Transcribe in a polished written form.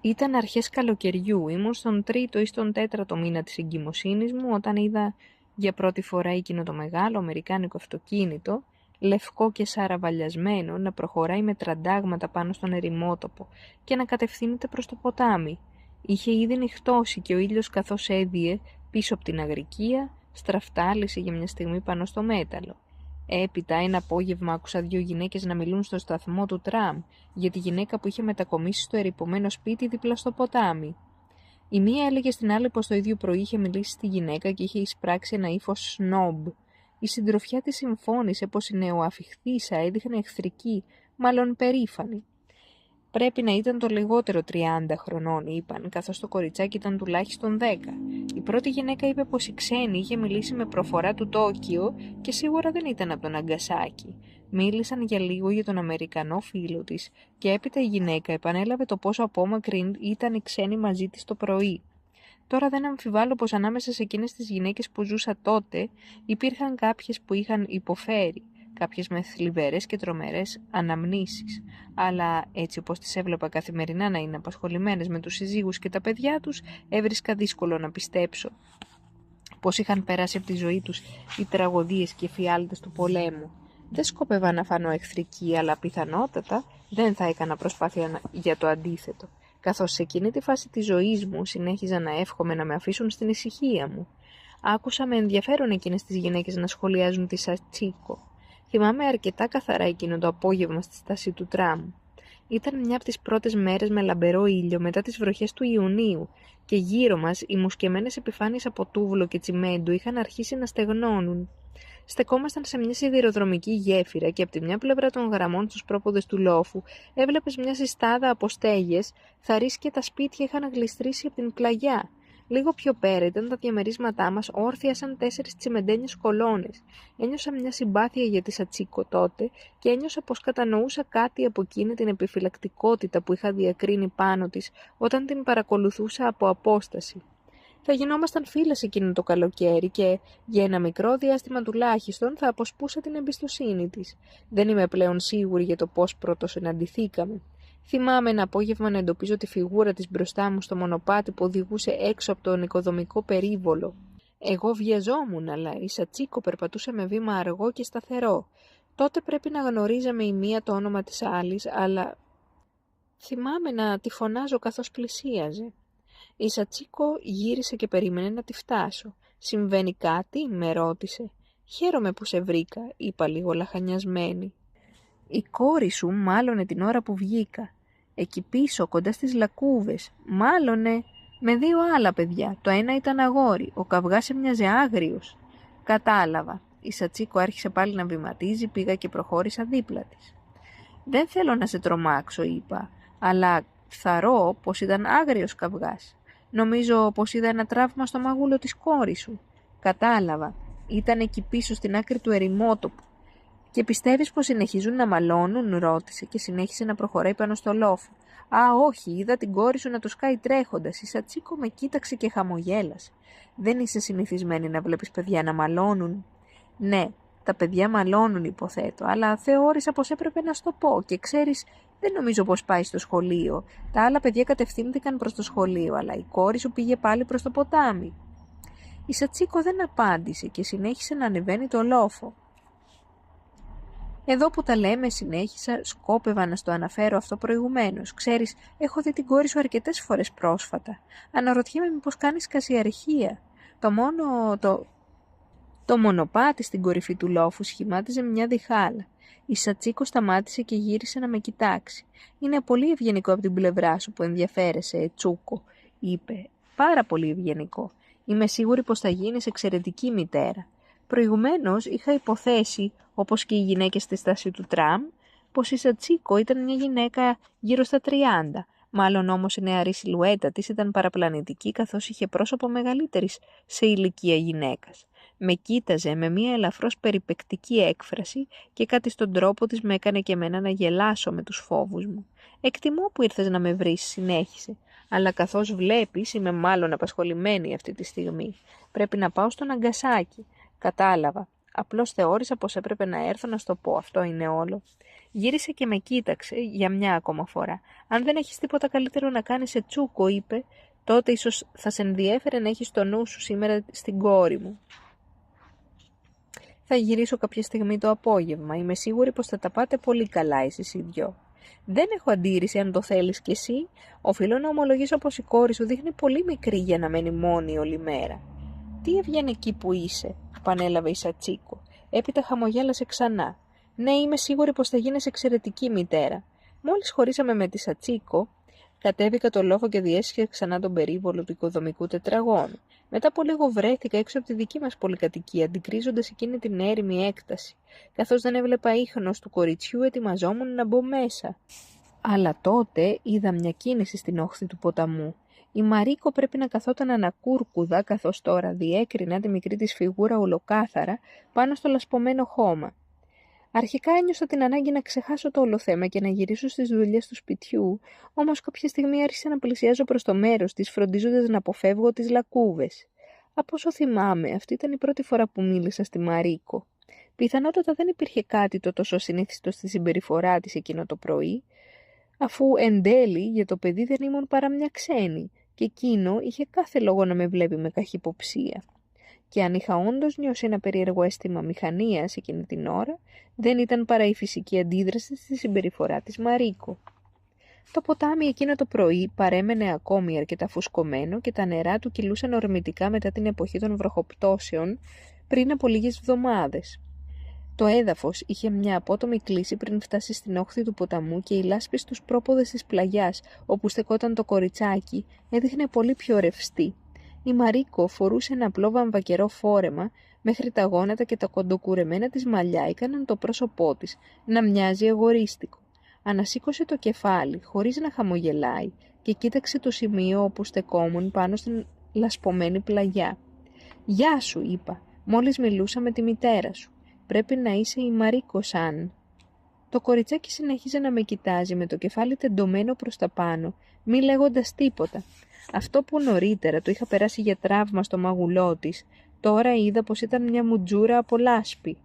Ήταν αρχές καλοκαιριού, ήμουν στον τρίτο ή στον τέταρτο μήνα της εγκυμοσύνης μου όταν είδα για πρώτη φορά εκείνο το μεγάλο αμερικάνικο αυτοκίνητο, λευκό και σαραβαλιασμένο, να προχωράει με τραντάγματα πάνω στον ερημότοπο και να κατευθύνεται προς το ποτάμι. Είχε ήδη νυχτώσει και ο ήλιος καθώς έδιε πίσω από την αγρικία, στραφτάλησε για μια στιγμή πάνω στο μέταλλο. Έπειτα ένα απόγευμα άκουσα δύο γυναίκες να μιλούν στο σταθμό του τραμ για τη γυναίκα που είχε μετακομίσει στο ερειπωμένο σπίτι δίπλα στο ποτάμι. Η μία έλεγε στην άλλη πως το ίδιο πρωί είχε μιλήσει στη γυναίκα και είχε εισπράξει ένα ύφος σνόμπ. Η συντροφιά της συμφώνησε πως η νεοαφιχθήσα έδειχνε εχθρική, μάλλον περήφανη. Πρέπει να ήταν το λιγότερο 30 χρονών, είπαν, καθώς το κοριτσάκι ήταν τουλάχιστον 10. Η πρώτη γυναίκα είπε πως η ξένη είχε μιλήσει με προφορά του Τόκιο και σίγουρα δεν ήταν από τον Ναγκασάκι. Μίλησαν για λίγο για τον Αμερικανό φίλο της και έπειτα η γυναίκα επανέλαβε το πόσο απόμακρη ήταν η ξένη μαζί της το πρωί. Τώρα δεν αμφιβάλλω πως ανάμεσα σε εκείνες τις γυναίκες που ζούσα τότε υπήρχαν κάποιες που είχαν υποφέρει, κάποιες με θλιβερές και τρομερές αναμνήσεις, αλλά έτσι όπως τις έβλεπα καθημερινά να είναι απασχολημένες με τους συζύγους και τα παιδιά τους, έβρισκα δύσκολο να πιστέψω πως είχαν περάσει από τη ζωή τους οι τραγωδίες και οι φιάλτες του πολέμου. Δεν σκόπευα να φανώ εχθρική, αλλά πιθανότατα δεν θα έκανα προσπάθεια για το αντίθετο, καθώς σε εκείνη τη φάση της ζωής μου συνέχιζα να εύχομαι να με αφήσουν στην ησυχία μου. Άκουσα με ενδιαφέρον εκείνες τις γυναίκες να σχολιάζουν τη Σατσίκο. Θυμάμαι αρκετά καθαρά εκείνο το απόγευμα στη στάση του τραμ. Ήταν μια από τις πρώτες μέρες με λαμπερό ήλιο μετά τις βροχές του Ιουνίου και γύρω μας οι μουσκεμένες επιφάνειες από τούβλο και τσιμέντου είχαν αρχίσει να στεγνώνουν. Στεκόμασταν σε μια σιδηροδρομική γέφυρα και από τη μια πλευρά των γραμμών στους πρόποδες του λόφου έβλεπες μια συστάδα από στέγες, θα ρίσκε τα σπίτια είχαν γλιστρήσει από την πλαγιά. Λίγο πιο πέρα ήταν τα διαμερίσματά μας όρθια σαν 4 τσιμεντένιες κολόνες. Ένιωσα μια συμπάθεια για τη Σατσίκο τότε και ένιωσα πως κατανοούσα κάτι από εκείνη την επιφυλακτικότητα που είχα διακρίνει πάνω της όταν την παρακολουθούσα από απόσταση. Θα γινόμασταν φίλες εκείνο το καλοκαίρι και για ένα μικρό διάστημα τουλάχιστον θα αποσπούσα την εμπιστοσύνη της. Δεν είμαι πλέον σίγουρη για το πώς πρωτοσυναντηθήκαμε. Θυμάμαι ένα απόγευμα να εντοπίζω τη φιγούρα της μπροστά μου στο μονοπάτι που οδηγούσε έξω από τον οικοδομικό περίβολο. Εγώ βιαζόμουν, αλλά η Σατσίκο περπατούσε με βήμα αργό και σταθερό. Τότε πρέπει να γνωρίζαμε η μία το όνομα της άλλης, αλλά θυμάμαι να τη φωνάζω καθώς πλησίαζε. Η Σατσίκο γύρισε και περίμενε να τη φτάσω. «Συμβαίνει κάτι?» με ρώτησε. «Χαίρομαι που σε βρήκα», είπα λίγο λαχανιασμένη. «Η κόρη σου μάλωνε την ώρα που βγήκα. Εκεί πίσω, κοντά στις λακκούβες. Μάλωνε με 2 άλλα παιδιά. Το ένα ήταν αγόρι. Ο καυγάς έμοιαζε άγριος». «Κατάλαβα». Η Σατσίκο άρχισε πάλι να βηματίζει, πήγα και προχώρησα δίπλα της. «Δεν θέλω να σε τρομάξω», είπα, «αλλά θαρώ πως ήταν άγριος καυγάς. Νομίζω πως είδα ένα τραύμα στο μαγούλο της κόρης σου». «Κατάλαβα. Ήταν εκεί πίσω στην άκρη του ερημότοπου». «Και πιστεύεις πως συνεχίζουν να μαλώνουν?» ρώτησε και συνέχισε να προχωράει πάνω στο λόφο. «Α, όχι, είδα την κόρη σου να το σκάει τρέχοντας». Η Σατσίκο με κοίταξε και χαμογέλασε. «Δεν είσαι συνηθισμένη να βλέπεις παιδιά να μαλώνουν?» «Ναι, τα παιδιά μαλώνουν, υποθέτω, αλλά θεώρησα πως έπρεπε να σου το πω και ξέρεις, δεν νομίζω πως πάει στο σχολείο. Τα άλλα παιδιά κατευθύνθηκαν προς το σχολείο, αλλά η κόρη σου πήγε πάλι προς το ποτάμι». Η Σατσίκο δεν απάντησε και συνέχισε να ανεβαίνει το λόφο. «Εδώ που τα λέμε», συνέχισα, «σκόπευα να στο αναφέρω αυτό προηγουμένως. Ξέρεις, έχω δει την κόρη σου αρκετές φορές πρόσφατα. Αναρωτιέμαι μήπως κάνεις κασιαρχία. Το μονοπάτι στην κορυφή του λόφου σχημάτιζε μια διχάλα. Η Σατσίκο σταμάτησε και γύρισε να με κοιτάξει. «Είναι πολύ ευγενικό από την πλευρά σου που ενδιαφέρεσαι, Τσούκο», είπε. «Πάρα πολύ ευγενικό. Είμαι σίγουρη πως θα γίνεις εξαιρετική μητέρα». Προηγουμένως είχα υποθέσει, όπως και οι γυναίκες στη στάση του τραμ, πως η Σατσίκο ήταν μια γυναίκα γύρω στα 30. Μάλλον όμως η νεαρή σιλουέτα της ήταν παραπλανητική καθώς είχε πρόσωπο μεγαλύτερης σε ηλικία γυναίκας. Με κοίταζε με μια ελαφρώς περιπεκτική έκφραση και κάτι στον τρόπο της με έκανε και εμένα να γελάσω με τους φόβους μου. «Εκτιμώ που ήρθες να με βρεις», συνέχισε, «αλλά καθώς βλέπεις είμαι μάλλον απασχολημένη αυτή τη στιγμή. Πρέπει να πάω στο Ναγκασάκι». «Κατάλαβα. Απλώς θεώρησα πως έπρεπε να έρθω να στο πω, αυτό είναι όλο. Γύρισε και με κοίταξε για μια ακόμα φορά. Αν δεν έχεις τίποτα καλύτερο να κάνεις σε τσούκο, είπε, τότε ίσως θα σε ενδιέφερε να έχεις το νου σου σήμερα στην κόρη μου. Θα γυρίσω κάποια στιγμή το απόγευμα. Είμαι σίγουρη πως θα τα πάτε πολύ καλά εσείς οι δυο. Δεν έχω αντίρρηση αν το θέλεις κι εσύ. Οφείλω να ομολογήσω πως η κόρη σου δείχνει πολύ μικρή για να μένει μόνη όλη μέρα. Τι έβγαινε εκεί που είσαι, επανέλαβε η Σατσίκο. Έπειτα χαμογέλασε ξανά. Ναι, είμαι σίγουρη πως θα γίνεις εξαιρετική μητέρα. Μόλις χωρίσαμε με τη Σατσίκο, κατέβηκα το λόφο και διέσχισα ξανά τον περίβολο του οικοδομικού τετραγώνου. Μετά από λίγο βρέθηκα έξω από τη δική μας πολυκατοικία, αντικρίζοντας εκείνη την έρημη έκταση. Καθώς δεν έβλεπα ίχνος του κοριτσιού, ετοιμαζόμουν να μπω μέσα. Αλλά τότε είδα μια κίνηση στην όχθη του ποταμού. Η Μαρίκο πρέπει να καθόταν ανακούρκουδα, καθώς τώρα διέκρινα τη μικρή της φιγούρα ολοκάθαρα πάνω στο λασπωμένο χώμα. Αρχικά ένιωσα την ανάγκη να ξεχάσω το όλο θέμα και να γυρίσω στις δουλειές του σπιτιού, όμως κάποια στιγμή άρχισα να πλησιάζω προς το μέρος της, φροντίζοντας να αποφεύγω τις λακκούβες. Από όσο θυμάμαι, αυτή ήταν η πρώτη φορά που μίλησα στη Μαρίκο. Πιθανότατα δεν υπήρχε κάτι το τόσο συνήθιστο στη συμπεριφορά της εκείνο το πρωί, αφού εν τέλει για το παιδί δεν ήμουν παρά μια ξένη και εκείνο είχε κάθε λόγο να με βλέπει με καχυποψία. Και αν είχα όντως νιώσει ένα περίεργο αίσθημα μηχανίας εκείνη την ώρα, δεν ήταν παρά η φυσική αντίδραση στη συμπεριφορά της Μαρίκο. Το ποτάμι εκείνο το πρωί παρέμενε ακόμη αρκετά φουσκωμένο και τα νερά του κυλούσαν ορμητικά μετά την εποχή των βροχοπτώσεων πριν από λίγες εβδομάδες. Το έδαφος είχε μια απότομη κλίση πριν φτάσει στην όχθη του ποταμού και η λάσπη στους πρόποδες της πλαγιάς, όπου στεκόταν το κοριτσάκι, έδειχνε πολύ πιο ρευστή. Η Μαρίκο φορούσε ένα απλό βαμβακερό φόρεμα, μέχρι τα γόνατα και τα κοντοκουρεμένα της μαλλιά έκαναν το πρόσωπό της να μοιάζει εγωρίστικο. Ανασήκωσε το κεφάλι, χωρίς να χαμογελάει, και κοίταξε το σημείο όπου στεκόμουν πάνω στην λασπωμένη πλαγιά. «Γεια σου», είπα, «μόλις μιλούσα με τη μητέρα σου. Πρέπει να είσαι η Μαρίκο σαν». Το κοριτσάκι συνέχιζε να με κοιτάζει με το κεφάλι τεντωμένο προς τα πάνω, μη λέγοντας τίποτα. Αυτό που νωρίτερα το είχα περάσει για τραύμα στο μαγουλό της, τώρα είδα πως ήταν μια μουτζούρα από λάσπη.